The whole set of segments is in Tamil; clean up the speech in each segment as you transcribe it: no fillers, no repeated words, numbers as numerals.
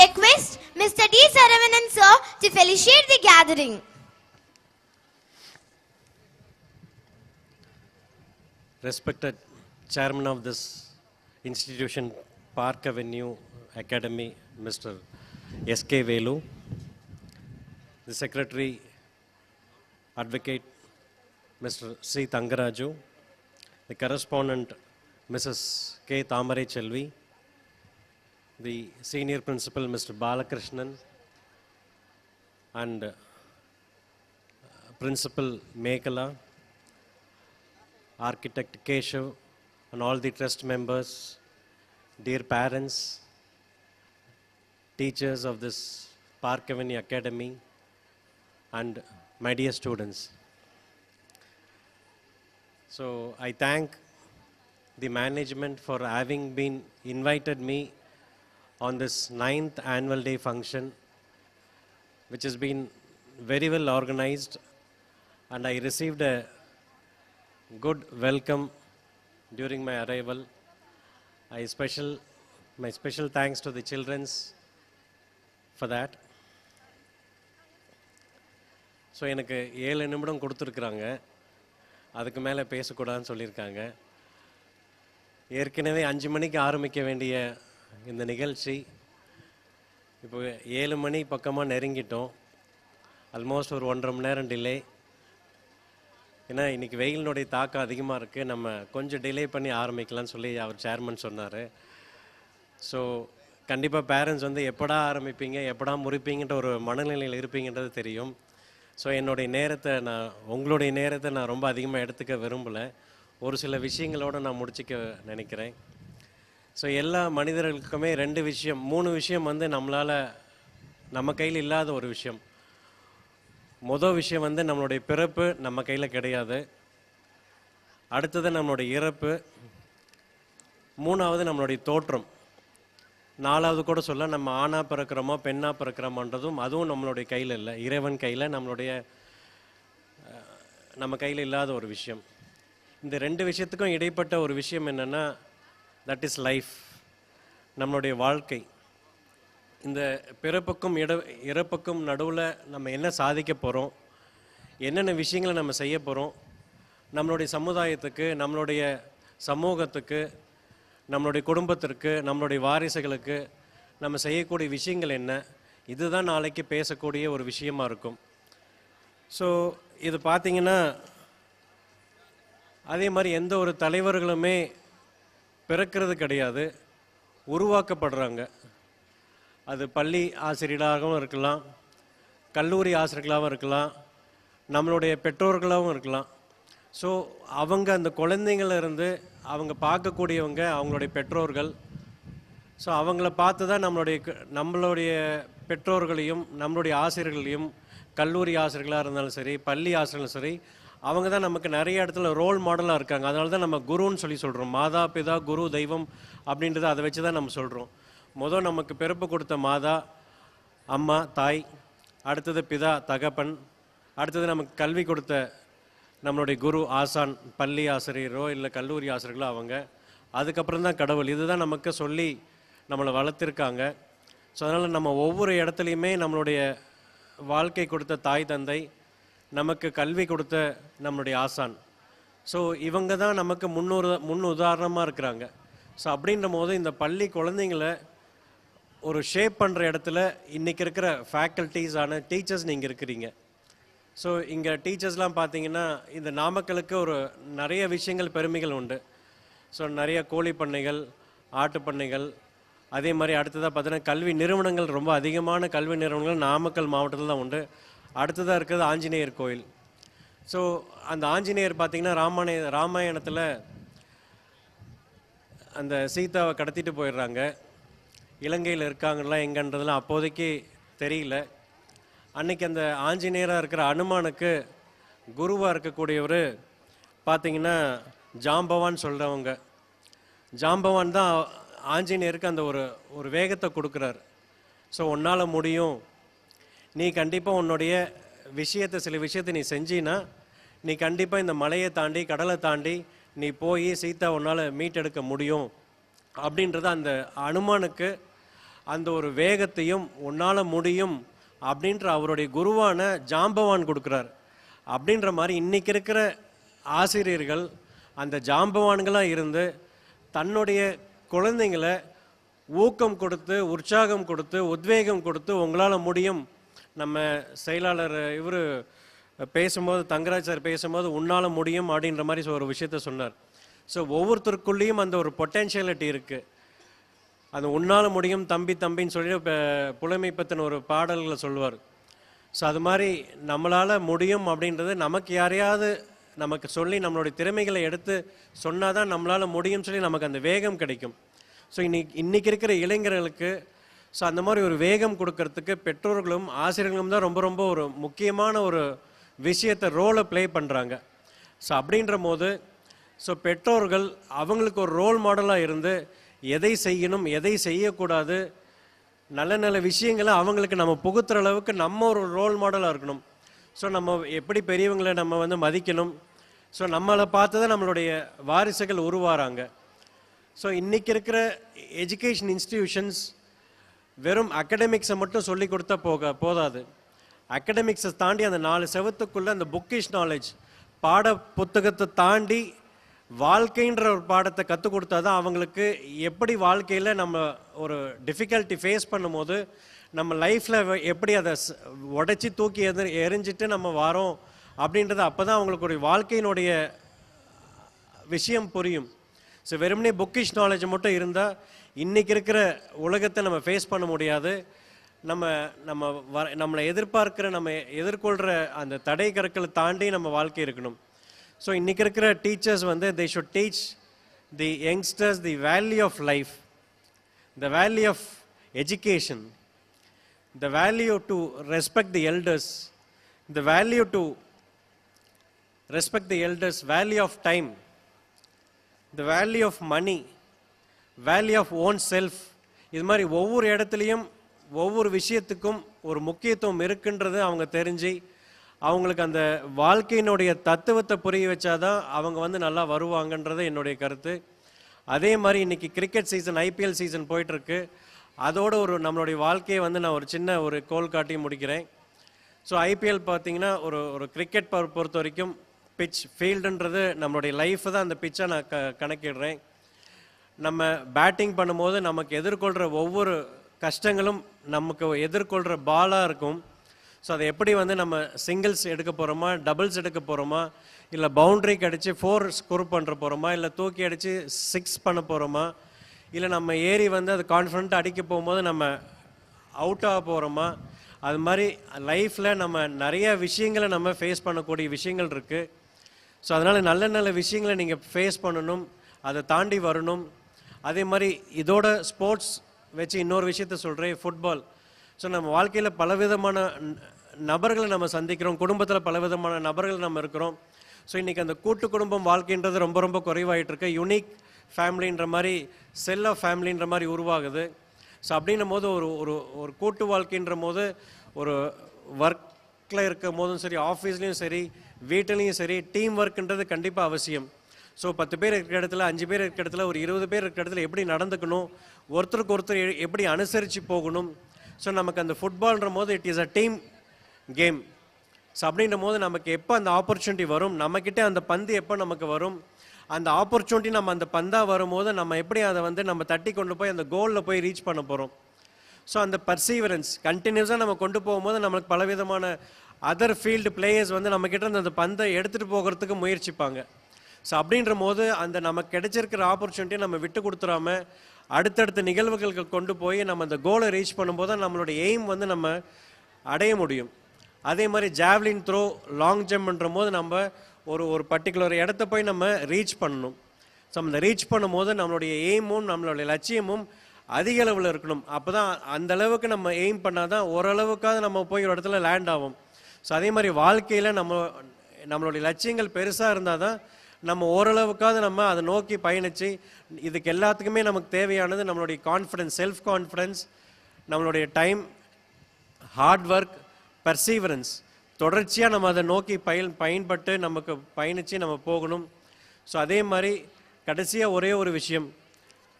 request Mr. D. Saravanan sir to felicitate the gathering. Respected Chairman of this institution, Park Avenue Academy, Mr. S.K. Velu, the Secretary, Advocate, Mr. C. Tangaraju, the Correspondent, Mrs. K. Thamare Chelvi, the Senior Principal, Mr. Balakrishnan, and Principal Mekala, Architect Keshav, and all the trust members, dear parents, teachers of this Park Avenue Academy, and my dear students. So I thank the management for having been invited me on this 9th annual day function, which has been very well organized, and I received a good welcome during my arrival. My special thanks to the childrens for that. So எனக்கு 7 நிமிடம் கொடுத்துருக்குறாங்க, அதுக்கு மேலே பேசக்கூடாதுன்னு சொல்லியிருக்காங்க. ஏற்கனவே 5 மணிக்கு ஆரம்பிக்க வேண்டிய இந்த நிகழ்ச்சி இப்போ 7 மணி பக்கமாக நெருங்கிட்டோம். ஆல்மோஸ்ட் ஒரு 1.5 மணி நேரம் டிலே. ஏன்னா இன்றைக்கி வெயிலினுடைய தாக்கம் அதிகமாக இருக்குது, நம்ம கொஞ்சம் டிலே பண்ணி ஆரம்பிக்கலாம்னு சொல்லி அவர் சேர்மன் சொன்னார். ஸோ கண்டிப்பாக பேரண்ட்ஸ் வந்து எப்படா ஆரம்பிப்பீங்க, எப்படா முறிப்பீங்கன்ற ஒரு மனநிலையில் இருப்பீங்கன்றது தெரியும். ஸோ உங்களுடைய நேரத்தை நான் ரொம்ப அதிகமாக எடுத்துக்க விரும்பலை. ஒரு சில விஷயங்களோடு நான் முடிச்சிக்க நினைக்கிறேன். ஸோ எல்லா மனிதர்களுக்குமே 3 விஷயம் வந்து நம்ம கையில் இல்லாத ஒரு விஷயம். மொதல் விஷயம் வந்து நம்மளுடைய பிறப்பு நம்ம கையில் கிடையாது. அடுத்தது நம்மளுடைய இறப்பு. 3வது நம்மளுடைய தோற்றம். 4வது கூட சொல்ல, நம்ம ஆணாக பிறக்கிறோமோ பெண்ணாக பிறக்கிறோமன்றதும் அதுவும் நம்மளுடைய கையில் இல்லை, இறைவன் கையில், நம்ம கையில் இல்லாத ஒரு விஷயம். இந்த 2 விஷயத்துக்கும் இடைப்பட்ட ஒரு விஷயம் என்னென்னா, தட் இஸ் லைஃப், நம்மளுடைய வாழ்க்கை. இந்த பிறப்புக்கும் இறப்புக்கும் நடுவில் நம்ம என்ன சாதிக்க போகிறோம், என்னென்ன விஷயங்களை நம்ம செய்ய போகிறோம், நம்மளுடைய சமுதாயத்துக்கு, நம்மளுடைய சமூகத்துக்கு, நம்மளுடைய குடும்பத்திற்கு, நம்மளுடைய வாரிசுகளுக்கு நம்ம செய்யக்கூடிய விஷயங்கள் என்ன, இதுதான் நாளைக்கு பேசக்கூடிய ஒரு விஷயமா இருக்கும். ஸோ இது பார்த்திங்கன்னா, அதே மாதிரி எந்த ஒரு தலைவர்களுமே பிறக்கிறது கிடையாது, உருவாக்கப்படுறாங்க. அது பள்ளி ஆசிரியர்களாகவும் இருக்கலாம், கல்லூரி ஆசிரியர்களாகவும் இருக்கலாம், நம்மளுடைய பெற்றோர்களாகவும் இருக்கலாம். ஸோ அவங்க அந்த குழந்தைங்களிருந்து அவங்க பார்க்கக்கூடியவங்க அவங்களுடைய பெற்றோர்கள். ஸோ அவங்கள பார்த்து தான் நம்மளுடைய பெற்றோர்களையும் நம்மளுடைய ஆசிரியர்களையும், கல்லூரி ஆசிரியர்களாக இருந்தாலும் சரி, பள்ளி ஆசிரியர்களும் சரி, அவங்க தான் நமக்கு நிறைய இடத்துல ரோல் மாடலாக இருக்காங்க. அதனால தான் நம்ம குருன்னு சொல்கிறோம். மாதா பிதா குரு தெய்வம் அப்படின்றத அதை வச்சு தான் நம்ம சொல்கிறோம். நமக்கு பிறப்பு கொடுத்த மாதா அம்மா தாய், அடுத்தது பிதா தகப்பன், அடுத்தது நமக்கு கல்வி கொடுத்த நம்மளுடைய குரு ஆசான், பள்ளி ஆசிரியரோ இல்லை கல்லூரி ஆசிரியர்களோ அவங்க, அதுக்கப்புறம் தான் கடவுள். இதுதான் நமக்கு சொல்லி நம்மளை வளர்த்துருக்காங்க. ஸோ அதனால் நம்ம ஒவ்வொரு இடத்துலையுமே நம்மளுடைய வாழ்க்கை கொடுத்த தாய் தந்தை, நமக்கு கல்வி கொடுத்த நம்மளுடைய ஆசான், ஸோ இவங்க தான் நமக்கு முன் உதாரணமாக இருக்கிறாங்க. ஸோ அப்படின்ற போது இந்த பள்ளி குழந்தைங்களை ஒரு ஷேப் பண்ணுற இடத்துல இன்றைக்கி இருக்கிற ஃபேக்கல்ட்டிஸான டீச்சர்ஸ் நீங்கள் இருக்கிறீங்க. ஸோ இங்கே டீச்சர்ஸ்லாம் பார்த்தீங்கன்னா, இந்த நாமக்கலுக்கு நிறைய விஷயங்கள் பெருமைகள் உண்டு. ஸோ நிறைய கோழி பண்ணைகள், ஆட்டு பண்ணைகள், அதே மாதிரி அடுத்ததாக பார்த்தீங்கன்னா கல்வி நிறுவனங்கள், ரொம்ப அதிகமான கல்வி நிறுவனங்கள் நாமக்கல் மாவட்டத்தில் தான் உண்டு. அடுத்ததாக இருக்கிறது ஆஞ்சநேயர் கோயில். ஸோ அந்த ஆஞ்சநேயர் பார்த்திங்கன்னா ராமாயணத்தில் அந்த சீதாவை கடத்திட்டு போயிடுறாங்க. இலங்கையில் இருக்காங்கலாம் எங்கன்றதுலாம் அப்போதைக்கு தெரியல. அன்றைக்கி அந்த ஆஞ்சநேயராக இருக்கிற அனுமானுக்கு குருவாக இருக்கக்கூடியவர் பார்த்திங்கன்னா ஜாம்பவான் சொல்கிறவங்க. ஜாம்பவான் தான் ஆஞ்சநேயருக்கு அந்த ஒரு வேகத்தை கொடுக்குறார். ஸோ உன்னால் முடியும், நீ கண்டிப்பாக உன்னுடைய சில விஷயத்தை நீ செஞ்சின்னா நீ கண்டிப்பாக இந்த மலையை தாண்டி கடலை தாண்டி நீ போய் சீதா உன்னால் மீட்டெடுக்க முடியும் அப்படின்றது அந்த அனுமானுக்கு அந்த ஒரு வேகத்தையும் உன்னால் முடியும் அப்படின்ற அவருடைய குருவான ஜாம்பவான் கொடுக்குறார். அப்படின்ற மாதிரி இன்றைக்கி இருக்கிற ஆசிரியர்கள் அந்த ஜாம்பவான்களாக இருந்து தன்னுடைய குழந்தைங்களை ஊக்கம் கொடுத்து, உற்சாகம் கொடுத்து, உத்வேகம் கொடுத்து உங்களால் முடியும். நம்ம செயலாளர் இவர் பேசும்போது, தங்கராஜ் சார் பேசும்போது உன்னால் முடியும் அப்படின்ற மாதிரி ஒரு விஷயத்த சொன்னார். ஸோ ஒவ்வொருத்தருக்குள்ளேயும் அந்த ஒரு பொட்டென்ஷியாலிட்டி இருக்குது. அந்த உன்னால் முடியும் தம்பி தம்பின்னு சொல்லி இப்போ புலமை பற்றின ஒரு பாடல்களை சொல்லுவார். ஸோ அது மாதிரி நம்மளால் முடியும் அப்படின்றது நமக்கு யாரையாவது நமக்கு சொல்லி நம்மளுடைய திறமைகளை எடுத்து சொன்னால் தான் நம்மளால் முடியும்னு சொல்லி நமக்கு அந்த வேகம் கிடைக்கும். ஸோ இன்றைக்கி இருக்கிற இளைஞர்களுக்கு ஸோ அந்த மாதிரி ஒரு வேகம் கொடுக்கறதுக்கு பெற்றோர்களும் ஆசிரியர்களும் தான் ரொம்ப ரொம்ப ஒரு முக்கியமான ஒரு விஷயத்தை ரோலை ப்ளே பண்ணுறாங்க. ஸோ அப்படின்ற போது ஸோ பெற்றோர்கள் அவங்களுக்கு ஒரு ரோல் மாடலாக இருந்து எதை செய்யணும் எதை செய்யக்கூடாது நல்ல நல்ல விஷயங்களை அவங்களுக்கு நம்ம புகுத்துற அளவுக்கு நம்ம ஒரு ரோல் மாடலாக இருக்கணும். ஸோ நம்ம எப்படி பெரியவங்களை நம்ம வந்து மதிக்கணும். ஸோ நம்மளை பார்த்து தான் நம்மளுடைய வாரிசுகள் உருவாகிறாங்க. ஸோ இன்றைக்கி இருக்கிற எஜுகேஷன் இன்ஸ்டிடியூஷன்ஸ் வெறும் அகடமிக்ஸை மட்டும் சொல்லி கொடுத்தா போதாது. அகடமிக்ஸை தாண்டி அந்த 4 செவத்துக்குள்ளே அந்த புக்கிஷ் நாலேஜ் பாட புத்தகத்தை தாண்டி வாழ்க்கைன்ற ஒரு பாடத்தை கற்றுக் கொடுத்தா தான் அவங்களுக்கு எப்படி வாழ்க்கையில் நம்ம ஒரு டிஃபிகல்ட்டி ஃபேஸ் பண்ணும்போது நம்ம லைஃப்பில் எப்படி அதை உடச்சி தூக்கி எரிஞ்சிட்டு நம்ம வரோம் அப்படின்றது அப்போ தான் அவங்களுக்கு ஒரு வாழ்க்கையினுடைய விஷயம் புரியும். ஸோ வெறுமனே புக்கிஷ் நாலேஜ் மட்டும் இருந்தால் இன்றைக்கி இருக்கிற உலகத்தை நம்ம ஃபேஸ் பண்ண முடியாது. நம்மளை எதிர்பார்க்குற நம்ம எதிர்கொள்கிற அந்த தடை கற்களை தாண்டி நம்ம வாழ்க்கை இருக்கணும். ஸோ இன்றைக்கி இருக்கிற டீச்சர்ஸ் வந்து they should teach the youngsters the value of life, the value of education, the value to respect the elders, the value to respect the elders, value of time, the value of money, value of own self. இது மாதிரி ஒவ்வொரு இடத்துலையும் ஒவ்வொரு விஷயத்துக்கும் ஒரு முக்கியத்துவம் இருக்குன்றது அவங்க தெரிஞ்சு அவங்களுக்கு அந்த வாழ்க்கையினுடைய தத்துவத்தை புரிய வச்சாதான் அவங்க வந்து நல்லா வருவாங்கன்றது என்னுடைய கருத்து. அதே மாதிரி இன்றைக்கி கிரிக்கெட் சீசன், ஐபிஎல் சீசன் போயிட்டுருக்கு. அதோட ஒரு நம்மளுடைய வாழ்க்கையை வந்து நான் ஒரு சின்ன ஒரு கோல் காட்டி முடிக்கிறேன். ஸோ ஐபிஎல் பார்த்திங்கன்னா ஒரு கிரிக்கெட் பொறுத்த வரைக்கும் பிட்ச் ஃபீல்டுன்றது நம்மளுடைய லைஃப்பை தான் அந்த பிட்சை நான் கணக்கிடுறேன். நம்ம பேட்டிங் பண்ணும்போது நமக்கு எதிர்கொள்கிற ஒவ்வொரு கஷ்டங்களும் நமக்கு எதிர்கொள்கிற பாலாக இருக்கும். ஸோ அதை எப்படி வந்து நம்ம சிங்கிள்ஸ் எடுக்க போகிறோமா, டபுள்ஸ் எடுக்க போகிறோமா, இல்லை பவுண்ட்ரிக்கு அடித்து 4 ஸ்கோர் பண்ணுற போகிறோமா, இல்லை தூக்கி அடித்து 6 பண்ண போகிறோமா, இல்லை நம்ம ஏறி வந்து அது கான்ஃபிடண்ட்டாக அடிக்க போகும்போது நம்ம அவுட் ஆக போகிறோமா. அது மாதிரி லைஃப்பில் நம்ம நிறைய விஷயங்களை நம்ம ஃபேஸ் பண்ணக்கூடிய விஷயங்கள் இருக்குது. ஸோ அதனால் நல்ல நல்ல விஷயங்களை நீங்கள் ஃபேஸ் பண்ணணும், அதை தாண்டி வரணும். அதே மாதிரி இதோட ஸ்போர்ட்ஸ் வச்சு இன்னொரு விஷயத்த சொல்கிறேன், ஃபுட்பால். ஸோ நம்ம வாழ்க்கையில் பலவிதமான நபர்களை நம்ம சந்திக்கிறோம், குடும்பத்தில் பலவிதமான நபர்கள் நம்ம இருக்கிறோம். ஸோ இன்றைக்கி அந்த கூட்டு குடும்பம் வாழ்க்கைன்றது ரொம்ப ரொம்ப குறைவாயிட்டிருக்கு. யுனிக் ஃபேமிலின்ற மாதிரி, செல் ஆஃப் ஃபேமிலின்ற மாதிரி உருவாகுது. ஸோ அப்படின்னும் போது ஒரு கூட்டு வாழ்க்கைன்ற போது ஒரு ஒர்க்கில் இருக்கும் போதும் சரி, ஆஃபீஸ்லேயும் சரி, வீட்டிலையும் சரி, டீம் ஒர்க்குன்றது கண்டிப்பாக அவசியம். ஸோ 10 பேர் இருக்கிற இடத்துல, 5 பேர் இருக்கிற இடத்துல, ஒரு 20 பேர் இருக்கிற இடத்துல எப்படி நடந்துக்கணும், ஒருத்தருக்கு ஒருத்தர் எப்படி அனுசரித்து போகணும். ஸோ நமக்கு அந்த ஃபுட்பால்ன்ற போது it is a team game. So அப்படின்ற போது நமக்கு எப்போ அந்த ஆப்பர்ச்சுனிட்டி வரும், நம்மக்கிட்ட அந்த பந்து எப்போ நமக்கு வரும், அந்த ஆப்பர்ச்சுனிட்டி நம்ம அந்த பந்தாக வரும்போது நம்ம எப்படி அதை வந்து நம்ம தட்டி கொண்டு போய் அந்த கோலில் போய் ரீச் பண்ண போகிறோம். ஸோ அந்த பர்சீவரன்ஸ் கண்டினியூஸாக நம்ம கொண்டு போகும்போது நம்மளுக்கு பலவிதமான அதர் ஃபீல்டு பிளேயர்ஸ் வந்து நம்மக்கிட்ட அந்த பந்தை எடுத்துகிட்டு போகிறதுக்கு முயற்சிப்பாங்க. ஸோ அப்படின்ற போது அந்த நமக்கு கிடைச்சிருக்கிற ஆப்பர்ச்சுனிட்டியை நம்ம விட்டு கொடுத்துடாம அடுத்தடுத்த நிகழ்வுகளுக்கு கொண்டு போய் நம்ம அந்த கோலை ரீச் பண்ணும்போது தான் நம்மளுடைய எய்ம் வந்து நம்ம அடைய முடியும். அதே மாதிரி ஜாவ்லின் த்ரோ, லாங் ஜம்ப்ன்ற போது நம்ம ஒரு பர்டிகுலர் இடத்த போய் நம்ம ரீச் பண்ணணும். ஸோ அந்த ரீச் பண்ணும்போது நம்மளுடைய எய்மும் நம்மளுடைய லட்சியமும் அதிக அளவில் இருக்கணும். அப்போ தான் அந்த அளவுக்கு நம்ம எய்ம் பண்ணால் தான் ஓரளவுக்காக நம்ம போய் ஒரு இடத்துல லேண்ட் ஆகும். ஸோ அதே மாதிரி வாழ்க்கையில் நம்மளுடைய லட்சியங்கள் பெருசாக இருந்தால் தான் நம்ம ஓரளவுக்காவது நம்ம அதை நோக்கி பயணித்து, இதுக்கு எல்லாத்துக்குமே நமக்கு தேவையானது நம்மளுடைய கான்ஃபிடென்ஸ், செல்ஃப் கான்ஃபிடென்ஸ், நம்மளுடைய டைம், ஹார்ட் ஒர்க், பர்சீவரன்ஸ், தொடர்ச்சியாக நம்ம அதை நோக்கி பயன்பட்டு நமக்கு பயணித்து நம்ம போகணும். ஸோ அதே மாதிரி கடைசியாக ஒரே ஒரு விஷயம்.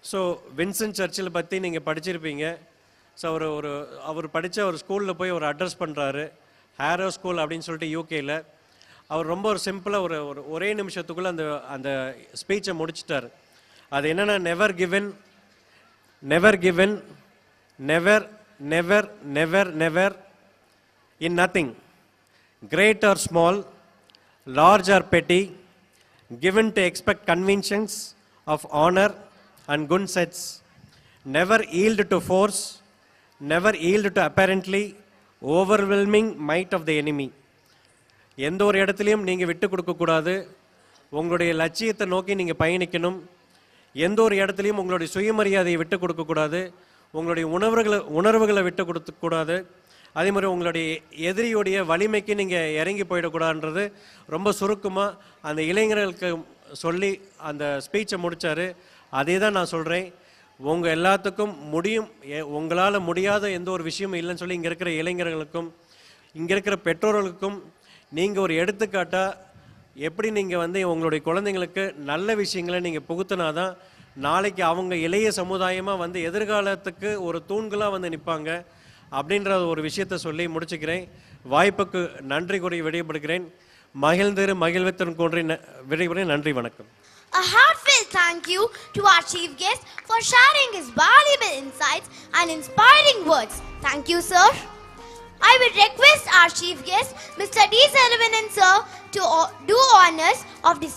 ஸோ வின்சென்ட் சர்ச்சில் பற்றி நீங்கள் படிச்சிருப்பீங்க. ஸோ அவர் படித்த ஒரு ஸ்கூலில் போய் ஒரு அட்ரஸ் பண்ணுறாரு, ஹேரோ ஸ்கூல் அப்படின்னு சொல்லிட்டு யூகேயில். அவர் ரொம்ப ஒரு சிம்பிளாக ஒரே நிமிஷத்துக்குள்ளே அந்த ஸ்பீச்சை முடிச்சிட்டார். அது என்னென்னா, never given, never given, never never never never in nothing, great or small, large or petty, given to expect conventions of honor and good sets, never yield to force, never yield to apparently overwhelming might of the enemy. எந்த ஒரு இடத்துலையும் நீங்கள் விட்டு கொடுக்கக்கூடாது. உங்களுடைய லட்சியத்தை நோக்கி நீங்கள் பயணிக்கணும். எந்த ஒரு இடத்துலையும் உங்களுடைய சுயமரியாதையை விட்டு கொடுக்கக்கூடாது. உங்களுடைய உணர்வுகளை விட்டு கொடுக்கக்கூடாது. அதே மாதிரி உங்களுடைய எதிரியுடைய வலிமைக்கு நீங்கள் இறங்கி போயிடக்கூடாதுன்றது ரொம்ப சுருக்கமாக அந்த இளைஞர்களுக்கு சொல்லி அந்த ஸ்பீச்சை முடித்தார். அதே தான் நான் சொல்கிறேன். உங்கள் எல்லாத்துக்கும் முடியும். உங்களால் முடியாத எந்த ஒரு விஷயமும் இல்லைன்னு சொல்லி இங்கே இருக்கிற இளைஞர்களுக்கும் இங்கே இருக்கிற பெற்றோர்களுக்கும் நீங்கள் ஒரு எடுத்துக்காட்டாக எப்படி நீங்கள் உங்களுடைய குழந்தைங்களுக்கு நல்ல விஷயங்களை நீங்கள் புகுத்தினாதான் நாளைக்கு அவங்க இளைய சமுதாயமாக எதிர்காலத்துக்கு ஒரு தூண்களாக நிற்பாங்க அப்படின்ற ஒரு விஷயத்தை சொல்லி முடிச்சுக்கிறேன். வாய்ப்புக்கு நன்றி கூறி விடைபெறுகிறேன். மகிழ்வித்தன் கூறி விடைபெறுகிறேன். நன்றி, வணக்கம். A heartfelt thank you to our chief guest for sharing his valuable insights and inspiring words. Thank you, sir. I will request our chief guest, Mr. D. Saravanan, sir, to do honors of this